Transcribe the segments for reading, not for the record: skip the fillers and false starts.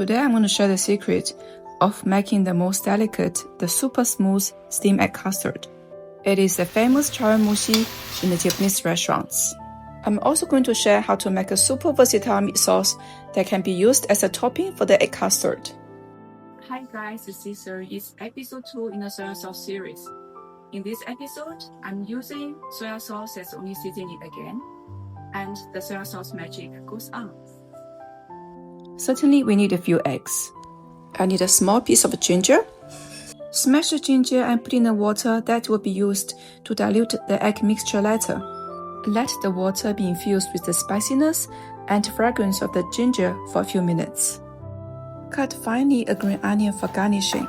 Today I'm going to share the secret of making the most delicate, the super smooth steamed egg custard. It is a famous chawanmushi in the Japanese restaurants. I'm also going to share how to make a super versatile meat sauce that can be used as a topping for the egg custard. Hi guys, this is episode 2 in the soy sauce series. In this episode, I'm using soy sauce as only seasoning again, and the soy sauce magic goes on. Certainly we need a few eggs. I need a small piece of ginger. Smash the ginger and put in the water that will be used to dilute the egg mixture later. Let the water be infused with the spiciness and fragrance of the ginger for a few minutes. Cut finely a green onion for garnishing.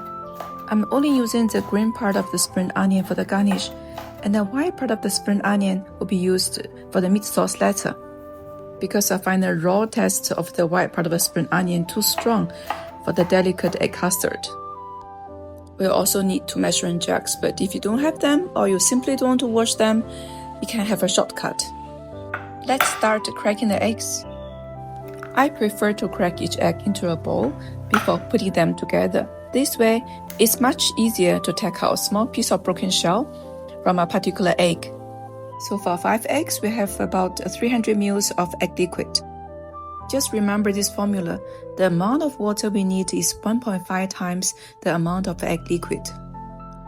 I'm only using the green part of the spring onion for the garnish, and the white part of the spring onion will be used for the meat sauce later, because I find the raw taste of the white part of the spring onion too strong for the delicate egg custard. We'll also need 2 measuring jugs, but if you don't have them or you simply don't want to wash them, you can have a shortcut. Let's start cracking the eggs. I prefer to crack each egg into a bowl before putting them together. This way, it's much easier to take out a small piece of broken shell from a particular egg. So for 5 eggs, we have about 300 ml of egg liquid. Just remember this formula. The amount of water we need is 1.5 times the amount of egg liquid.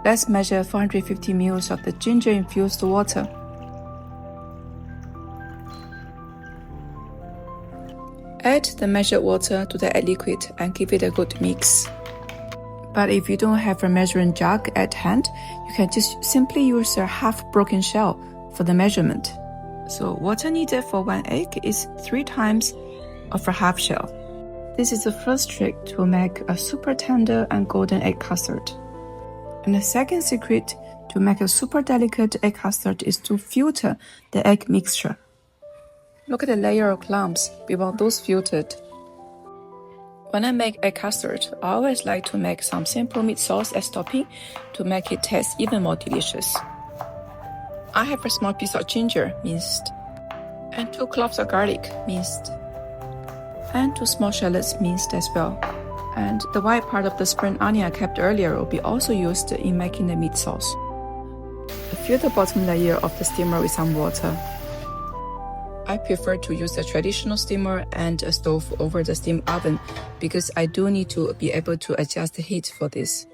Let's measure 450 ml of the ginger-infused water. Add the measured water to the egg liquid and give it a good mix. But if you don't have a measuring jug at hand, you can just simply use a half broken shell for the measurement. So water needed for 1 egg is 3 times of a half shell. This is the first trick to make a super tender and golden egg custard. And the second secret to make a super delicate egg custard is to filter the egg mixture. Look at the layer of clumps. We want those filtered. When I make egg custard, I always like to make some simple meat sauce as topping to make it taste even more delicious. I have a small piece of ginger minced, and 2 cloves of garlic minced, and 2 small shallots minced as well. And the white part of the spring onion I kept earlier will be also used in making the meat sauce. Fill the bottom layer of the steamer with some water. I prefer to use a traditional steamer and a stove over the steam oven because I do need to be able to adjust the heat for this.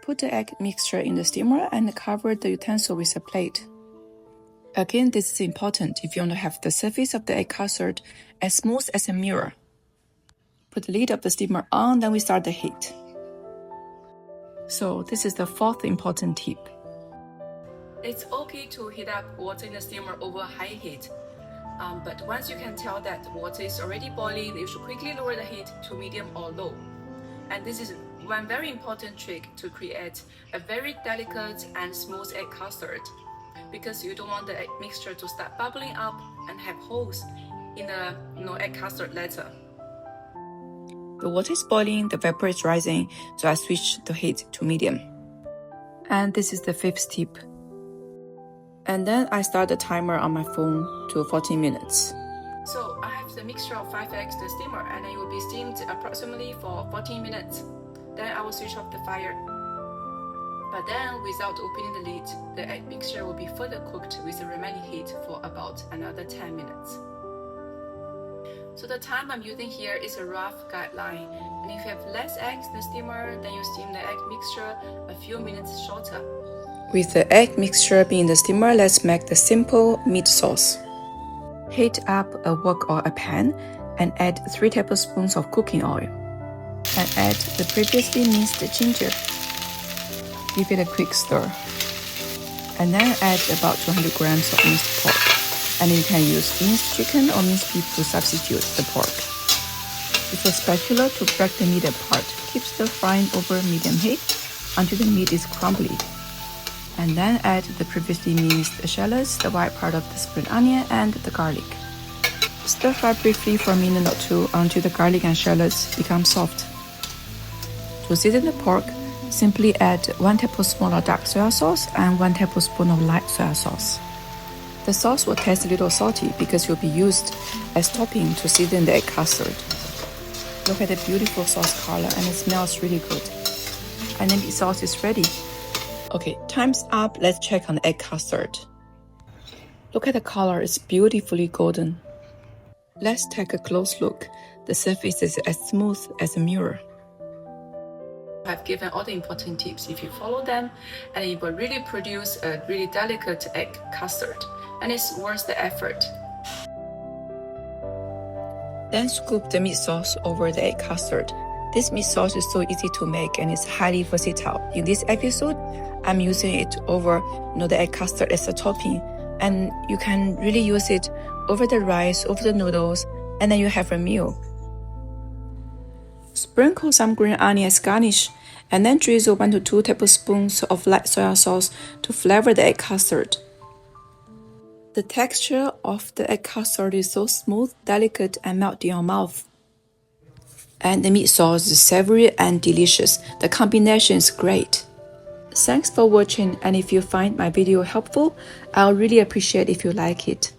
Put the egg mixture in the steamer and cover the utensil with a plate. Again, this is important if you want to have the surface of the egg custard as smooth as a mirror. Put the lid of the steamer on, then we start the heat. So this is the 4th important tip. It's okay to heat up water in the steamer over high heat. But once you can tell that water is already boiling, you should quickly lower the heat to medium or low. And this is one very important trick to create a very delicate and smooth egg custard, because you don't want the egg mixture to start bubbling up and have holes in the egg custard later. The water is boiling, the vapor is rising, so I switch the heat to medium. And this is the 5th tip. And then I start the timer on my phone to 14 minutes. So I have the mixture of 5 eggs in the steamer, and it will be steamed approximately for 14 minutes. Then I will switch off the fire. But then, without opening the lid, the egg mixture will be further cooked with the remaining heat for about another 10 minutes. So the time I'm using here is a rough guideline. And if you have less eggs in the steamer, then you steam the egg mixture a few minutes shorter. With the egg mixture being in the steamer, let's make the simple meat sauce. Heat up a wok or a pan and add 3 tablespoons of cooking oil. And add the previously minced ginger. Give it a quick stir. And then add about 200 grams of minced pork. And you can use minced chicken or minced beef to substitute the pork. With a spatula to break the meat apart. Keep stir-frying over medium heat until the meat is crumbly. And then add the previously minced shallots, the white part of the spring onion, and the garlic. Stir fry briefly for a minute or 2 until the garlic and shallots become soft. To season the pork, simply add 1 tablespoon of dark soy sauce and 1 tablespoon of light soy sauce. The sauce will taste a little salty because it will be used as topping to season the egg custard. Look at the beautiful sauce color, and it smells really good. And the meat sauce is ready. Okay, time's up. Let's check on the egg custard. Look at the color, it's beautifully golden. Let's take a close look. The surface is as smooth as a mirror. I've given all the important tips. If you follow them, and it will really produce a really delicate egg custard, and it's worth the effort. Then scoop the meat sauce over the egg custard. This meat sauce is so easy to make and it's highly versatile. In this episode, I'm using it over the egg custard as a topping, and you can really use it over the rice, over the noodles, and then you have a meal. Sprinkle some green onion as garnish, and then drizzle 1 to 2 tablespoons of light soy sauce to flavor the egg custard. The texture of the egg custard is so smooth, delicate, and melt in your mouth. And the meat sauce is savory and delicious. The combination is great. Thanks for watching, and if you find my video helpful, I'll really appreciate if you like it.